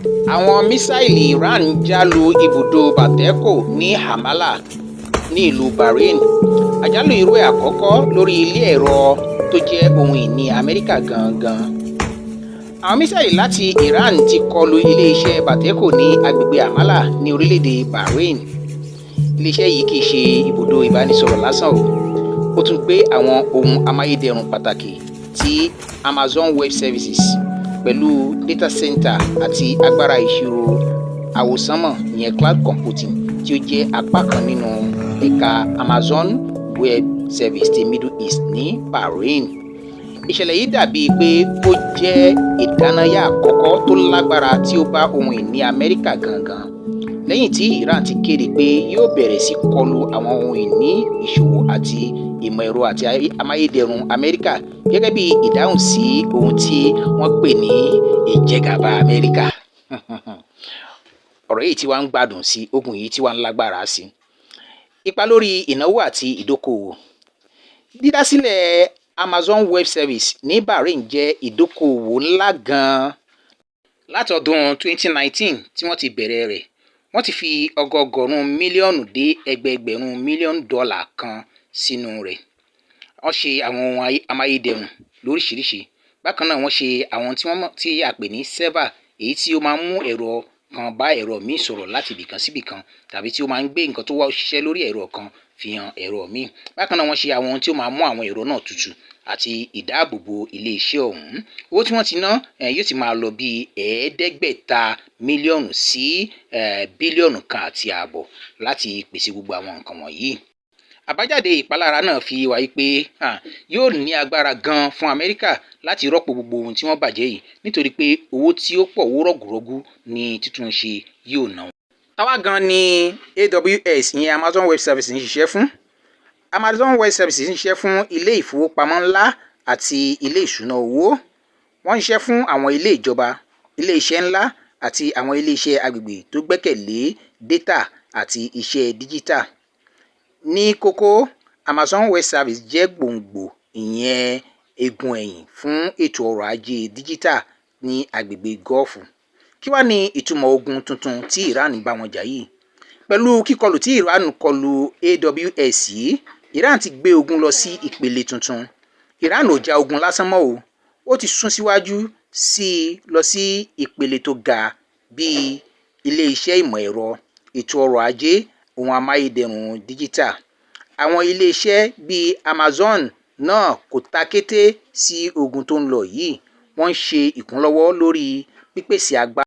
Àwọn mísáìlì Iran já lu ibùdó Bateko ní Ramallah ní ìlú Bahrain. Àjálù irú ẹ̀ àkọ́kọ́ lórí ilé ẹ̀rọ tó jẹ́ ohun ìní Amẹ́ríkà gangan. Àwọn mísáìlì láti Iran ti kọlu ilé-iṣẹ́ Bateko ní agbègbè Ramallah ní orílẹ̀-èdè Bahrain. Ilé-iṣẹ́ yìí kìí ṣe ibùdó ìbánisọ̀rọ̀ lásán o, ó tún gbé àwọn ohun amáyédẹrùn pàtàkì tí Amazon Web Services pẹ̀lú data center àti agbára ìṣirò àwọsánmọ̀ ìyẹn cloud computing tí ó jẹ́ apá kan nínú ẹ̀ka Amazon Web Services ti Middle East ní Bahrain. Ìṣẹ̀lẹ̀ yìí dàbíi pé ó jẹ́ ìdánáyà àkọ́kọ́ tó lágbára tí ó bá ohun ìní Amẹ́ríkà gangan lẹ́yìn tí Iran ti kéde pé yóò bẹ̀rẹ̀ sí kọlu àwọn ohun ìní ìṣòwò àti ìmọ̀ ẹ̀rọ àti amáyédẹrùn Amẹ́ríkà gẹ́gẹ́ bí ìdáhùn sí ohun tí wọ́n pè ní ìjẹgàba Amẹ́ríkà. Ọ̀rọ̀ yìí tí wàá ń gbádùn sí, ogun yìí tí wàá ń lágbára sí. Ipa lórí ìnáwó àti ìdókòwò. Dídásílẹ̀ Amazon Web Service ní Bahrain jẹ́ ìdókòwò ńlá gan-an. Láti ọdún 2019 tí wọ́n ti bẹ̀rẹ̀ rẹ̀, wọ́n ti fi ọgọgọ́rùn mílíọ̀nù dé ẹgbẹẹgbẹ̀rún mílíọ̀nù dọ́là kan sínú rẹ̀. Wọ́n ṣe àwọn ohun amáyédẹrùn lóríṣiríṣi. Bákan náà wọ́n ṣe àwọn tí a pè ní server, èyí tí ó máa ń mú ẹ̀rọ kan bá ẹ̀rọ míì sọ̀rọ̀ láti ibìkan sí ibìkan, tàbí tí ó máa ń gbé nǹkan tó wá ṣiṣẹ́ lórí ẹ̀rọ kan fi hàn ẹ̀rọ míì. Bákan náà wọ́n ṣe àwọn ohun tí ó máa mú àwọn ẹ̀rọ náà tutù àti ìdáàbòbò ilé-iṣẹ́ ọ̀hún. Owó tí wọ́n ti ná yóò ti máa lọ bí ẹ̀ẹ́dẹ́gbẹ̀ta mílíọ̀nù sí bílíọ̀nù kan àti ààbọ̀ láti pèsè gbogbo àwọn nǹkan wọ̀nyí. Àbájáde ìpalára náà fi wá pé yóò ní agbára gan fún Amẹ́ríkà láti rọ́pò gbogbo ohun tí wọ́n bàjẹ́ yìí, nítorí pé owó tí ó pọ̀, owó rọ̀gùrọ̀gù ní títúnṣe yóò ná. Táwa gan ni AWS ìyẹn Amazon Web Services ń ṣiṣẹ́ fún. Amazon Web Services ń ṣiṣẹ́ fún ilé ìfowópamọ́ ńlá àti ilé ìṣúná owó. Wọ́n ń ṣiṣẹ́ fún àwọn ilé ìjọba, ilé iṣẹ́ ńlá àti àwọn ilé iṣẹ́ agbègbè tó gbẹ́kẹ̀lé data àti iṣẹ́ díjítà. Ní kókó, Amazon Web Services jẹ́ gbòǹgbò ìyẹn egun ẹ̀yìn fún ètò ọrọ̀ ajé díjítà ní agbègbè Gọ́ọ̀fù. Kí wá ní ìtumọ̀ ogun tuntun tí Iran bá wọn jà yìí? Pẹ̀lú kíkọlù tí Iran kọlù AWS yìí, Iran ti gbé ogun lọ sí ìpele tuntun. Iran ò ja ogun lásán mọ́ o, ó ti sún síwájú lọ sí ìpele tó ga bíi ilé iṣẹ́ ìmọ̀ ẹ̀rọ, ètò ọrọ̀ ajé, ohun amáyédẹrùn díjítà. Àwọn ilé iṣẹ́ bíi Amazon náà kò takété sí ogun tó ń lọ yìí. Wọ́n ń ṣe ìkúnlọ́wọ́ lórí pípèsè agbára